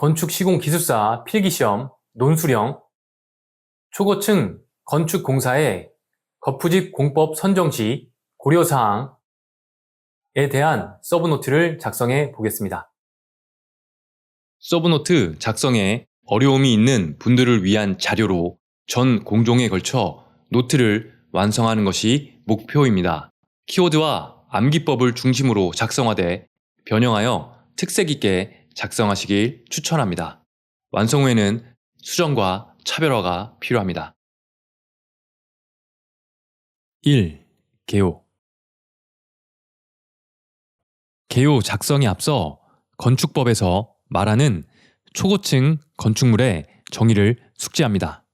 건축시공기술사 필기시험 논술형 초고층 건축공사의 거푸집 공법 선정 시 고려사항에 대한 서브노트를 작성해 보겠습니다. 서브노트 작성에 어려움이 있는 분들을 위한 자료로 전 공종에 걸쳐 노트를 완성하는 것이 목표입니다. 키워드와 암기법을 중심으로 작성하되 변형하여 특색 있게 작성하시길 추천합니다. 완성 후에는 수정과 차별화가 필요합니다. 1. 개요. 개요 작성에 앞서 건축법에서 말하는 초고층 건축물의 정의를 숙지합니다.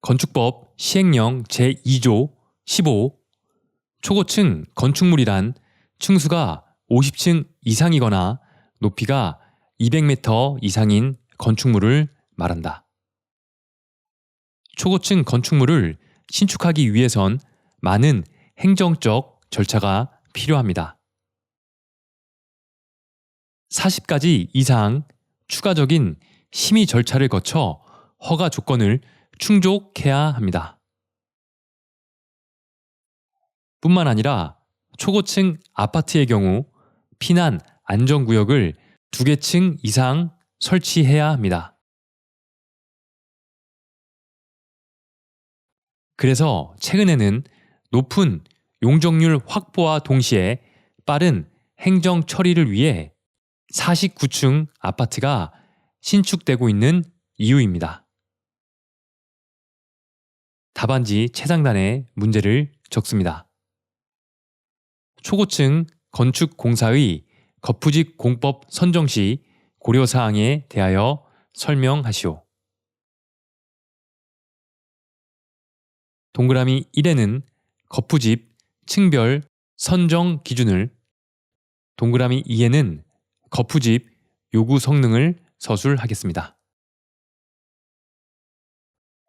건축법 시행령 제2조 15 초고층 건축물이란 층수가 50층 이상이거나 높이가 200m 이상인 건축물을 말한다. 초고층 건축물을 신축하기 위해선 많은 행정적 절차가 필요합니다. 40가지 이상 추가적인 심의 절차를 거쳐 허가 조건을 충족해야 합니다. 뿐만 아니라 초고층 아파트의 경우 피난 안전구역을 2개 층 이상 설치해야 합니다. 그래서 최근에는 높은 용적률 확보와 동시에 빠른 행정 처리를 위해 49층 아파트가 신축되고 있는 이유입니다. 답안지 최상단에 문제를 적습니다. 초고층 건축공사의 거푸집 공법 선정 시 고려사항에 대하여 설명하시오. 동그라미 1에는 거푸집 층별 선정 기준을, 동그라미 2에는 거푸집 요구 성능을 서술하겠습니다.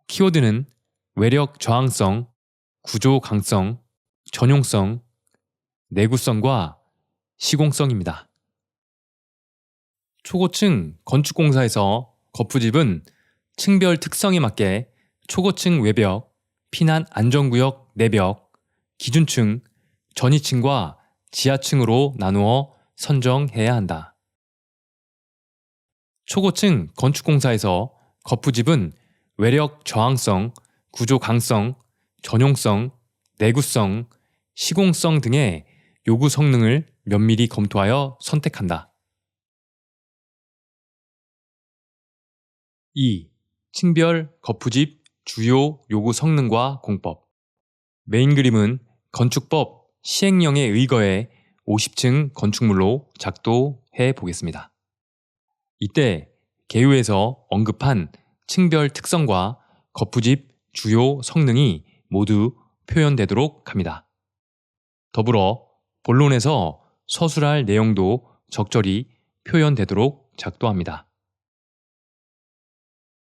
키워드는 외력 저항성, 구조 강성, 전용성, 내구성과 시공성입니다. 초고층 건축공사에서 거푸집은 층별 특성에 맞게 초고층 외벽, 피난 안전구역 내벽, 기준층, 전이층과 지하층으로 나누어 선정해야 한다. 초고층 건축공사에서 거푸집은 외력 저항성, 구조 강성, 전용성, 내구성, 시공성 등의 요구 성능을 면밀히 검토하여 선택한다. 2. 층별 거푸집 주요 요구 성능과 공법. 메인 그림은 건축법 시행령에 의거해 50층 건축물로 작도해 보겠습니다. 이때 개요에서 언급한 층별 특성과 거푸집 주요 성능이 모두 표현되도록 합니다. 더불어 본론에서 서술할 내용도 적절히 표현되도록 작도합니다.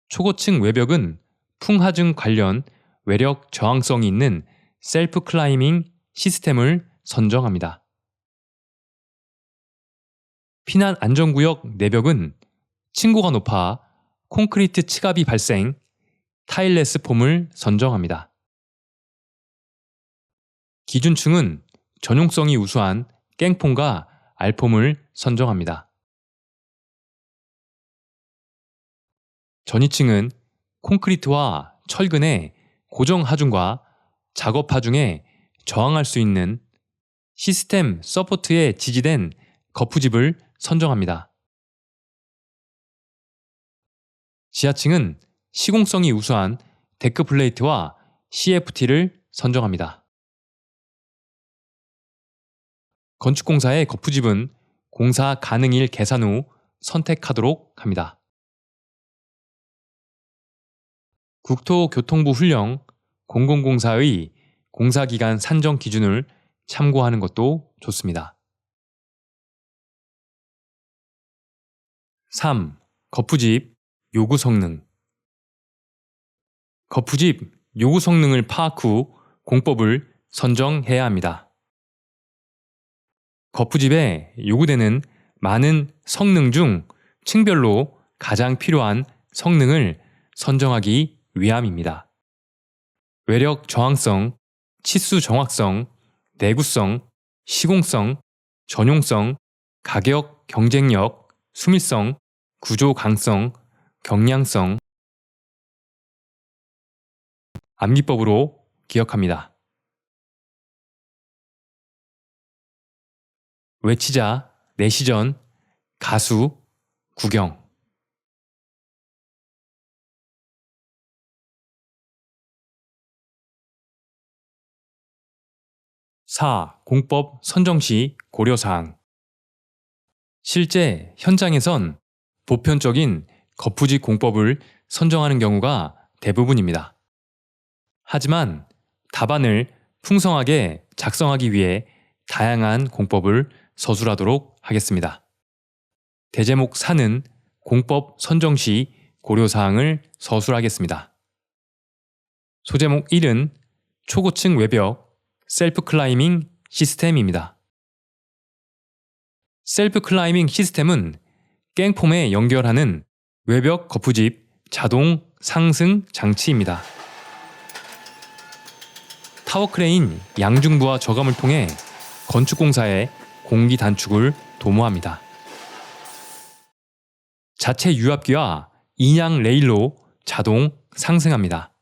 초고층 외벽은 풍하증 관련 외력 저항성이 있는 셀프 클라이밍 시스템을 선정합니다. 피난 안전구역 내벽은 층고가 높아 콘크리트 츠갑이 발생, 타일레스 폼을 선정합니다. 기준층은 전용성이 우수한 깽폼과 알폼을 선정합니다. 전이층은 콘크리트와 철근의 고정 하중과 작업 하중에 저항할 수 있는 시스템 서포트에 지지된 거푸집을 선정합니다. 지하층은 시공성이 우수한 데크 플레이트와 CFT를 선정합니다. 건축공사의 거푸집은 공사 가능일 계산 후 선택하도록 합니다. 국토교통부 훈령 공공공사의 공사기간 산정 기준을 참고하는 것도 좋습니다. 3. 거푸집 요구 성능. 거푸집 요구 성능을 파악 후 공법을 선정해야 합니다. 거푸집에 요구되는 많은 성능 중 층별로 가장 필요한 성능을 선정하기 위함입니다. 외력 저항성, 치수 정확성, 내구성, 시공성, 전용성, 가격 경쟁력, 수밀성, 구조 강성, 경량성, 암기법으로 기억합니다. 외치자, 내시전, 가수, 구경. 4. 공법 선정 시 고려사항. 실제 현장에선 보편적인 거푸집 공법을 선정하는 경우가 대부분입니다. 하지만 답안을 풍성하게 작성하기 위해 다양한 공법을 서술하도록 하겠습니다. 대제목 4는 공법 선정 시 고려사항을 서술하겠습니다. 소제목 1은 초고층 외벽 셀프 클라이밍 시스템입니다. 셀프 클라이밍 시스템은 깽폼에 연결하는 외벽 거푸집 자동 상승 장치입니다. 타워크레인 양중부와 저감을 통해 건축공사의 공기 단축을 도모합니다. 자체 유압기와 인양 레일로 자동 상승합니다.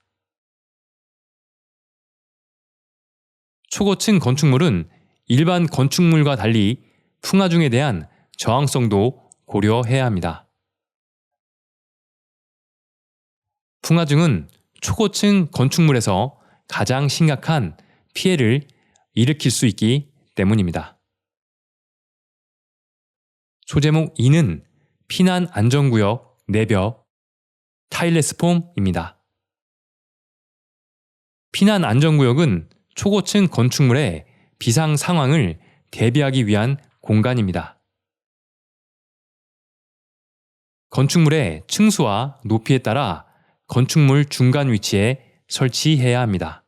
초고층 건축물은 일반 건축물과 달리 풍하중에 대한 저항성도 고려해야 합니다. 풍하중은 초고층 건축물에서 가장 심각한 피해를 일으킬 수 있기 때문입니다. 소제목 2는 피난 안전구역 내벽 타일레스폼입니다. 피난 안전구역은 초고층 건축물의 비상 상황을 대비하기 위한 공간입니다. 건축물의 층수와 높이에 따라 건축물 중간 위치에 설치해야 합니다.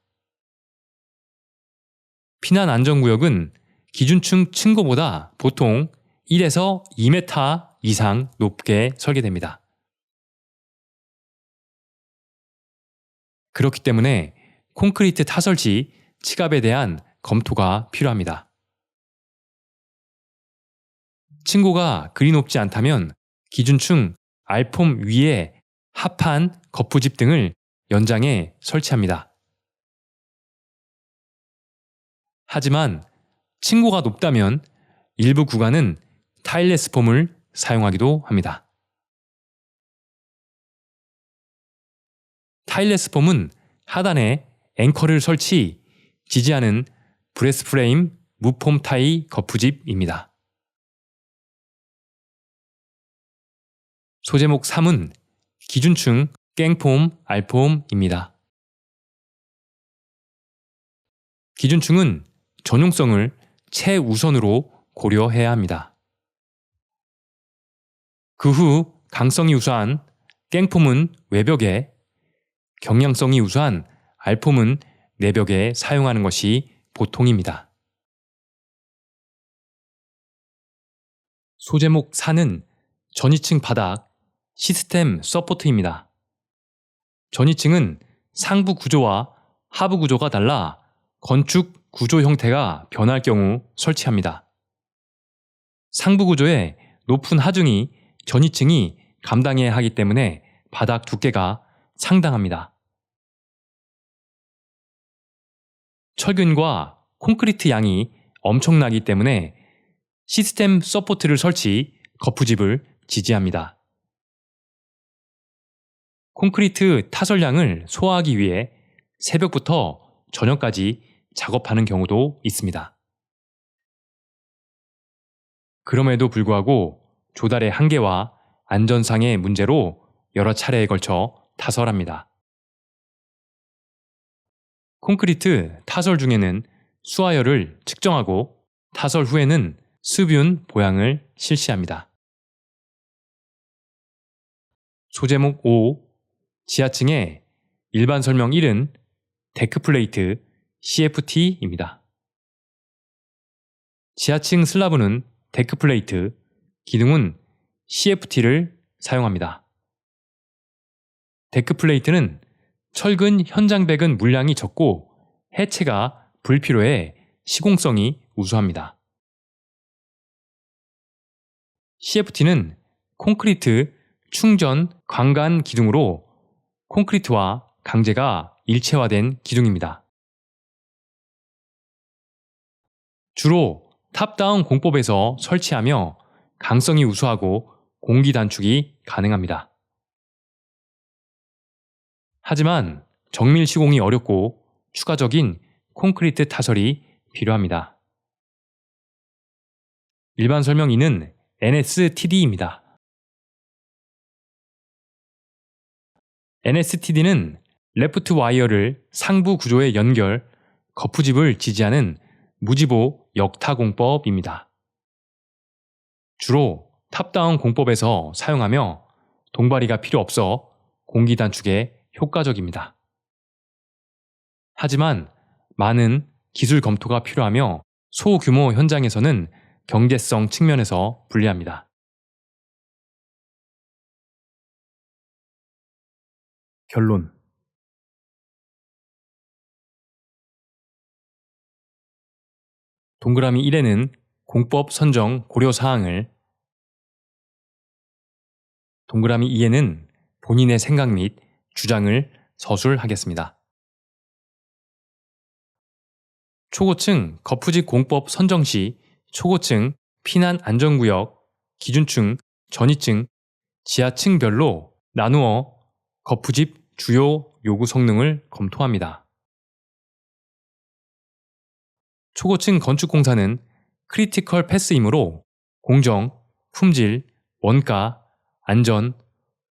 피난 안전구역은 기준층 층고보다 보통 1에서 2m 이상 높게 설계됩니다. 그렇기 때문에 콘크리트 타설 시 치갑에 대한 검토가 필요합니다. 층고가 그리 높지 않다면 기준층 알폼 위에 합판 거푸집 등을 연장해 설치합니다. 하지만 층고가 높다면 일부 구간은 타일레스폼을 사용하기도 합니다. 타일레스폼은 하단에 앵커를 설치, 지지하는 브레스 프레임 무폼 타이 거푸집입니다. 소제목 3은 기준층 깽폼 알폼입니다. 기준층은 전용성을 최우선으로 고려해야 합니다. 그 후 강성이 우수한 깽폼은 외벽에, 경량성이 우수한 알폼은 내벽에 사용하는 것이 보통입니다. 소제목 4는 전이층 바닥 시스템 서포트입니다. 전이층은 상부 구조와 하부 구조가 달라 건축 구조 형태가 변할 경우 설치합니다. 상부 구조의 높은 하중이 전이층이 감당해야 하기 때문에 바닥 두께가 상당합니다. 철근과 콘크리트 양이 엄청나기 때문에 시스템 서포트를 설치, 거푸집을 지지합니다. 콘크리트 타설량을 소화하기 위해 새벽부터 저녁까지 작업하는 경우도 있습니다. 그럼에도 불구하고 조달의 한계와 안전상의 문제로 여러 차례에 걸쳐 타설합니다. 콘크리트 타설 중에는 수하열을 측정하고 타설 후에는 수뷴 보양을 실시합니다. 소제목 5. 지하층의 일반 설명 1은 데크플레이트 CFT입니다. 지하층 슬라브는 데크플레이트, 기둥은 CFT를 사용합니다. 데크 플레이트는 철근 현장백은 물량이 적고 해체가 불필요해 시공성이 우수합니다. CFT는 콘크리트 충전 광간 기둥으로 콘크리트와 강제가 일체화된 기둥입니다. 주로 탑다운 공법에서 설치하며 강성이 우수하고 공기 단축이 가능합니다. 하지만 정밀 시공이 어렵고 추가적인 콘크리트 타설이 필요합니다. 일반 설명인은 NSTD입니다. NSTD는 레프트 와이어를 상부 구조에 연결, 거푸집을 지지하는 무지보 역타공법입니다. 주로 탑다운 공법에서 사용하며 동바리가 필요 없어 공기 단축에 효과적입니다. 하지만 많은 기술 검토가 필요하며 소규모 현장에서는 경제성 측면에서 불리합니다. 결론. 동그라미 1에는 공법 선정 고려 사항을, 동그라미 2에는 본인의 생각 및 주장을 서술하겠습니다. 초고층 거푸집 공법 선정 시 초고층 피난 안전구역, 기준층, 전이층, 지하층별로 나누어 거푸집 주요 요구 성능을 검토합니다. 초고층 건축공사는 크리티컬 패스이므로 공정, 품질, 원가, 안전,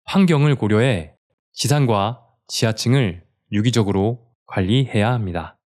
환경을 고려해 지상과 지하층을 유기적으로 관리해야 합니다.